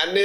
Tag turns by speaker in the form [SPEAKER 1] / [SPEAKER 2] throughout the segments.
[SPEAKER 1] NA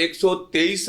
[SPEAKER 1] 123।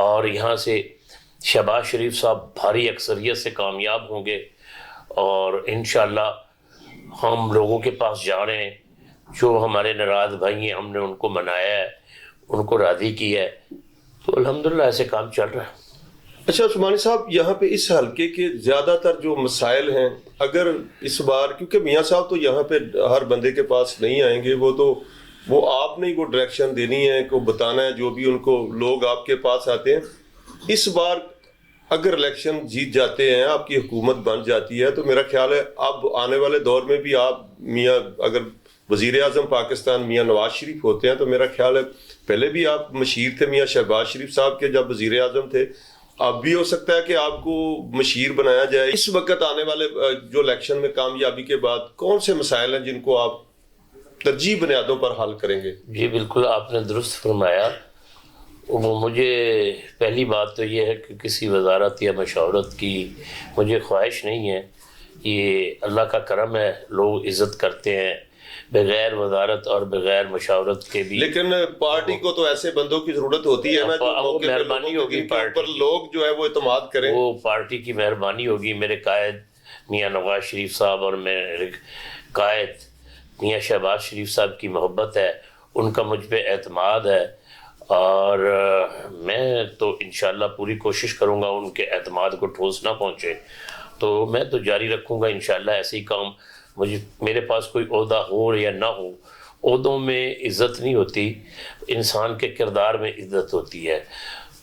[SPEAKER 2] اور یہاں سے شہباز شریف صاحب بھاری اکثریت سے کامیاب ہوں گے، اور انشاءاللہ ہم لوگوں کے پاس جا رہے ہیں، جو ہمارے ناراض بھائی ہیں ہم نے ان کو منایا ہے، ان کو راضی کیا ہے، تو الحمدللہ ایسے کام چل رہا ہے۔
[SPEAKER 1] اچھا عثمانی صاحب، یہاں پہ اس حلقے کے زیادہ تر جو مسائل ہیں، اگر اس بار، کیونکہ میاں صاحب تو یہاں پہ ہر بندے کے پاس نہیں آئیں گے، وہ آپ نے وہ ڈائریکشن دینی ہے، کو بتانا ہے، جو بھی ان کو لوگ آپ کے پاس آتے ہیں۔ اس بار اگر الیکشن جیت جاتے ہیں، آپ کی حکومت بن جاتی ہے، تو میرا خیال ہے اب آنے والے دور میں بھی آپ میاں، اگر وزیر اعظم پاکستان میاں نواز شریف ہوتے ہیں، تو میرا خیال ہے پہلے بھی آپ مشیر تھے میاں شہباز شریف صاحب کے جب وزیر اعظم تھے، اب بھی ہو سکتا ہے کہ آپ کو مشیر بنایا جائے۔ اس وقت آنے والے جو الیکشن میں کامیابی کے بعد کون سے مسائل ہیں جن کو آپ ترجیح بنیادوں پر حل کریں گے؟
[SPEAKER 2] جی بالکل، آپ نے درست فرمایا۔ مجھے پہلی بات تو یہ ہے کہ کسی وزارت یا مشاورت کی مجھے خواہش نہیں ہے، یہ اللہ کا کرم ہے، لوگ عزت کرتے ہیں بغیر وزارت اور بغیر مشاورت کے بھی۔
[SPEAKER 1] لیکن پارٹی کو تو ایسے بندوں کی ضرورت ہوتی ہے نا جو موقع پہ
[SPEAKER 2] مہربانی ہوگی
[SPEAKER 1] جن کے اوپر لوگ جو ہے وہ اعتماد کریں۔
[SPEAKER 2] وہ پارٹی کی مہربانی ہوگی، میرے قائد میاں نواز شریف صاحب اور میرے قائد میاں شہباز شریف صاحب کی محبت ہے، ان کا مجھ پہ اعتماد ہے، اور میں تو انشاءاللہ پوری کوشش کروں گا ان کے اعتماد کو ٹھوس نہ پہنچے، تو میں تو جاری رکھوں گا انشاءاللہ ایسے ہی کام۔ میرے پاس کوئی عہدہ ہو یا نہ ہو، عہدوں میں عزت نہیں ہوتی، انسان کے کردار میں عزت ہوتی ہے۔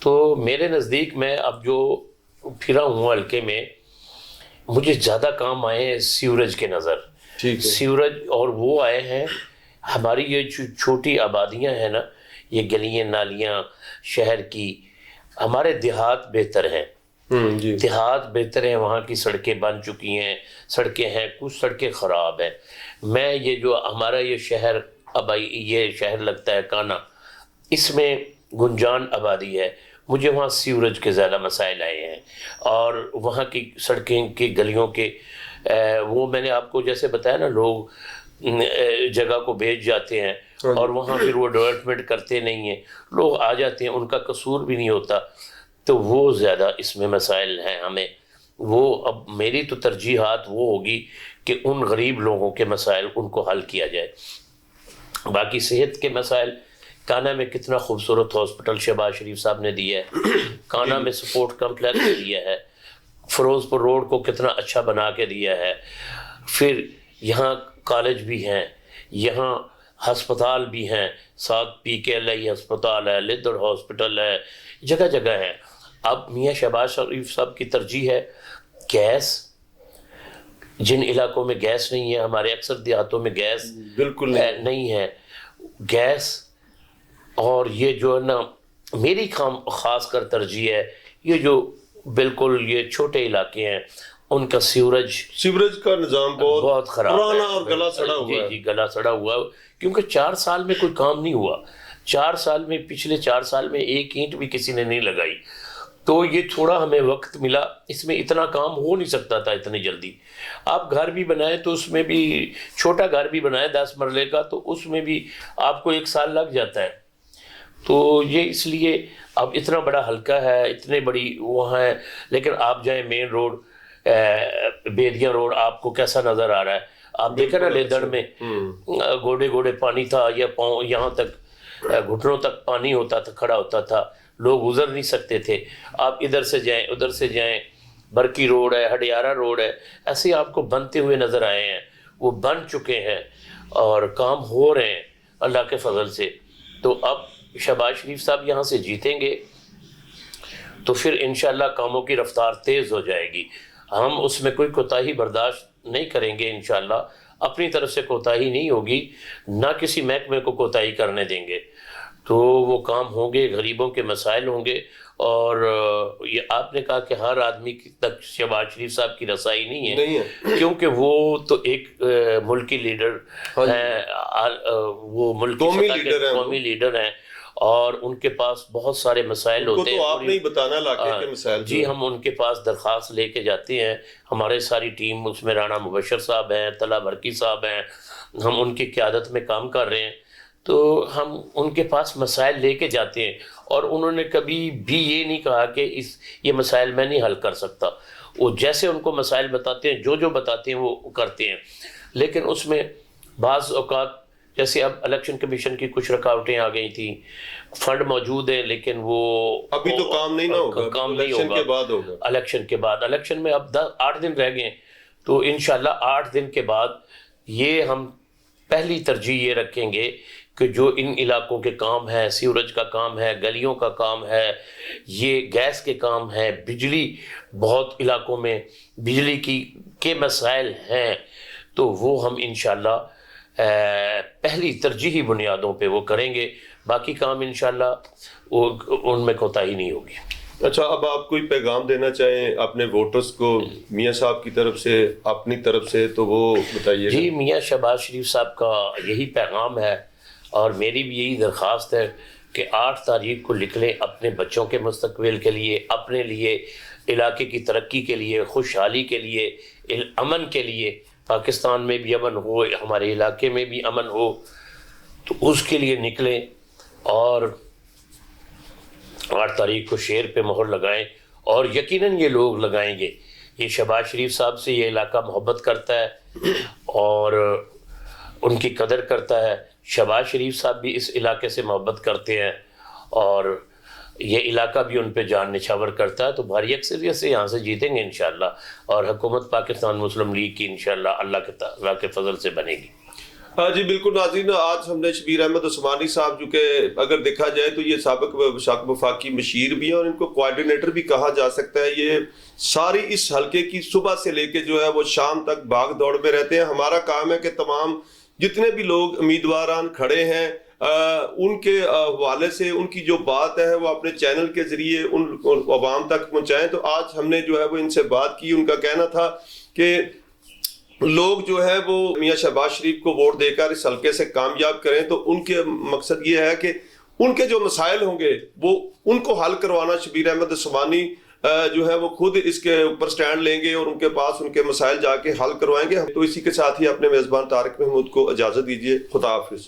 [SPEAKER 2] تو میرے نزدیک میں اب جو پھرا ہوں حلقے میں، مجھے زیادہ کام آئے ہیں سیوریج کے نظر، سیوریج، اور وہ آئے ہیں ہماری یہ چھوٹی آبادیاں ہیں نا، یہ گلیاں نالیاں شہر کی، ہمارے دیہات بہتر ہیں، دیہات بہتر ہیں، وہاں کی سڑکیں بن چکی ہیں، سڑکیں ہیں، کچھ سڑکیں خراب ہیں۔ میں یہ جو ہمارا یہ شہر، اب یہ شہر لگتا ہے کانا، اس میں گنجان آبادی ہے، مجھے وہاں سیوریج کے زیادہ مسائل آئے ہیں، اور وہاں کی سڑکیں کی گلیوں کے وہ میں نے آپ کو جیسے بتایا نا، لوگ جگہ کو بیچ جاتے ہیں اور وہاں پھر وہ ڈیولپمنٹ کرتے نہیں ہیں، لوگ آ جاتے ہیں، ان کا قصور بھی نہیں ہوتا، تو وہ زیادہ اس میں مسائل ہیں ہمیں۔ وہ اب میری تو ترجیحات وہ ہوگی کہ ان غریب لوگوں کے مسائل ان کو حل کیا جائے۔ باقی صحت کے مسائل، کانا میں کتنا خوبصورت ہاسپٹل شہباز شریف صاحب نے دیا ہے، کانا میں سپورٹ کمپلیکس دیا ہے، فیروز پور روڈ کو کتنا اچھا بنا کے دیا ہے، پھر یہاں کالج بھی ہیں، یہاں ہسپتال بھی ہیں، ساتھ PKLI ہسپتال ہے، لیدر ہاسپٹل ہے، جگہ جگہ ہیں۔ اب میاں شہباز شریف صاحب کی ترجیح ہے گیس، جن علاقوں میں گیس نہیں ہے، ہمارے اکثر دیہاتوں میں گیس
[SPEAKER 1] بالکل
[SPEAKER 2] نہیں ہے، گیس، اور یہ جو ہے نا میری خاص کر ترجیح ہے، یہ جو بالکل یہ چھوٹے علاقے ہیں ان کا سیوریج کا نظام بہت خراب ہے،
[SPEAKER 1] پرانا اور گلا سڑا ہوا ہے۔
[SPEAKER 2] جی گلا سڑا ہوا ہے، کیونکہ 4 سال میں کوئی کام نہیں ہوا، 4 سال میں، پچھلے 4 سال میں ایک اینٹ بھی کسی نے نہیں لگائی، تو یہ تھوڑا ہمیں وقت ملا، اس میں اتنا کام ہو نہیں سکتا تھا اتنی جلدی۔ آپ گھر بھی بنائیں تو اس میں بھی، چھوٹا گھر بھی بنائیں 10 مرلے کا، تو اس میں بھی آپ کو 1 سال لگ جاتا ہے۔ تو یہ اس لیے اب اتنا بڑا حلقہ ہے، اتنے بڑی وہاں ہے، لیکن آپ جائیں مین روڈ، بیدیاں روڈ، آپ کو کیسا نظر آ رہا ہے؟ آپ دیکھیں نا لیدڑ میں گوڑے گوڑے پانی تھا، یا پاؤں یہاں تک گھٹنوں تک پانی ہوتا تھا، کھڑا ہوتا تھا، لوگ گزر نہیں سکتے تھے۔ آپ ادھر سے جائیں ادھر سے جائیں، برکی روڈ ہے، ہڈیارہ روڈ ہے، ایسے آپ کو بنتے ہوئے نظر آئے ہیں، وہ بن چکے ہیں اور کام ہو رہے ہیں اللہ کے فضل سے۔ تو اب شہباز شریف صاحب یہاں سے جیتیں گے تو پھر انشاءاللہ کاموں کی رفتار تیز ہو جائے گی، ہم اس میں کوئی کوتاہی برداشت نہیں کریں گے انشاءاللہ، اپنی طرف سے کوتاہی نہیں ہوگی، نہ کسی محکمے کو کوتاہی کرنے دیں گے، تو وہ کام ہوں گے، غریبوں کے مسائل ہوں گے۔ اور یہ آپ نے کہا کہ ہر آدمی تک شہباز شریف صاحب کی رسائی نہیں ہے، کیونکہ وہ تو ایک ملکی لیڈر ہیں، وہ ملکی سطح کے قومی لیڈر ہیں، اور ان کے پاس بہت سارے مسائل ہوتے ہیں۔
[SPEAKER 1] تو آپ نہیں بتانا علاقے کے مسائل؟
[SPEAKER 2] جی ہم ان کے پاس درخواست لے کے جاتے ہیں، ہمارے ساری ٹیم، اس میں رانا مبشر صاحب ہیں، طلعہ برکی صاحب ہیں، ہم ان کی قیادت میں کام کر رہے ہیں، تو ہم ان کے پاس مسائل لے کے جاتے ہیں، اور انہوں نے کبھی بھی یہ نہیں کہا کہ یہ مسائل میں نہیں حل کر سکتا. وہ جیسے ان کو مسائل بتاتے ہیں، جو بتاتے ہیں وہ کرتے ہیں. لیکن اس میں بعض اوقات جیسے اب الیکشن کمیشن کی کچھ رکاوٹیں آ گئی تھیں، فنڈ موجود ہے لیکن وہ
[SPEAKER 1] ابھی تو کام نہیں ہوگا،
[SPEAKER 2] کام نہیں
[SPEAKER 1] الیکشن
[SPEAKER 2] ہوگا،
[SPEAKER 1] کے بعد ہوگا.
[SPEAKER 2] الیکشن کے بعد. الیکشن میں اب 8 دن رہ گئے، تو انشاءاللہ 8 دن کے بعد یہ ہم پہلی ترجیح یہ رکھیں گے کہ جو ان علاقوں کے کام ہے، سیوریج کا کام ہے، گلیوں کا کام ہے، یہ گیس کے کام ہے، بجلی بہت علاقوں میں بجلی کے مسائل ہیں، تو وہ ہم انشاءاللہ پہلی ترجیحی بنیادوں پہ وہ کریں گے. باقی کام انشاءاللہ ان میں کوتاہی نہیں ہوگی.
[SPEAKER 1] اچھا، اب آپ کوئی پیغام دینا چاہیں اپنے ووٹرز کو میاں صاحب کی طرف سے، اپنی طرف سے، تو وہ بتائیے.
[SPEAKER 2] جی، میاں شہباز شریف صاحب کا یہی پیغام ہے اور میری بھی یہی درخواست ہے کہ 8 تاریخ کو نکلیں اپنے بچوں کے مستقبل کے لیے، اپنے لیے، علاقے کی ترقی کے لیے، خوشحالی کے لیے، امن کے لیے، پاکستان میں بھی امن ہو، ہمارے علاقے میں بھی امن ہو، تو اس کے لیے نکلیں اور 8 تاریخ کو شیر پہ مہر لگائیں. اور یقیناً یہ لوگ لگائیں گے. یہ شہباز شریف صاحب سے یہ علاقہ محبت کرتا ہے اور ان کی قدر کرتا ہے. شہباز شریف صاحب بھی اس علاقے سے محبت کرتے ہیں اور یہ علاقہ بھی ان پہ جان نچھاور کرتا ہے. تو بھاری اکثریت سے یہاں سے جیتیں گے انشاءاللہ، اور حکومت پاکستان مسلم لیگ کی انشاءاللہ اللہ کے فضل سے بنے گی.
[SPEAKER 1] ہاں جی بالکل. ناظرین، آج ہم نے شبیر احمد عثمانی صاحب، جو کہ اگر دیکھا جائے تو یہ سابق وفاقی مشیر بھی ہیں اور ان کو کوآرڈینیٹر بھی کہا جا سکتا ہے. یہ ساری اس حلقے کی صبح سے لے کے جو ہے وہ شام تک بھاگ دوڑ میں رہتے ہیں. ہمارا کام ہے کہ تمام جتنے بھی لوگ امیدواران کھڑے ہیں ان کے حوالے سے ان کی جو بات ہے وہ اپنے چینل کے ذریعے ان عوام تک پہنچائیں. تو آج ہم نے جو ہے وہ ان سے بات کی. ان کا کہنا تھا کہ لوگ جو ہے وہ میاں شہباز شریف کو ووٹ دے کر اس حلقے سے کامیاب کریں. تو ان کے مقصد یہ ہے کہ ان کے جو مسائل ہوں گے وہ ان کو حل کروانا. شبیر احمد عثمانی جو ہے وہ خود اس کے اوپر سٹینڈ لیں گے اور ان کے پاس ان کے مسائل جا کے حل کروائیں گے. تو اسی کے ساتھ ہی اپنے میزبان طارق محمود کو اجازت دیجیے. خدا حافظ.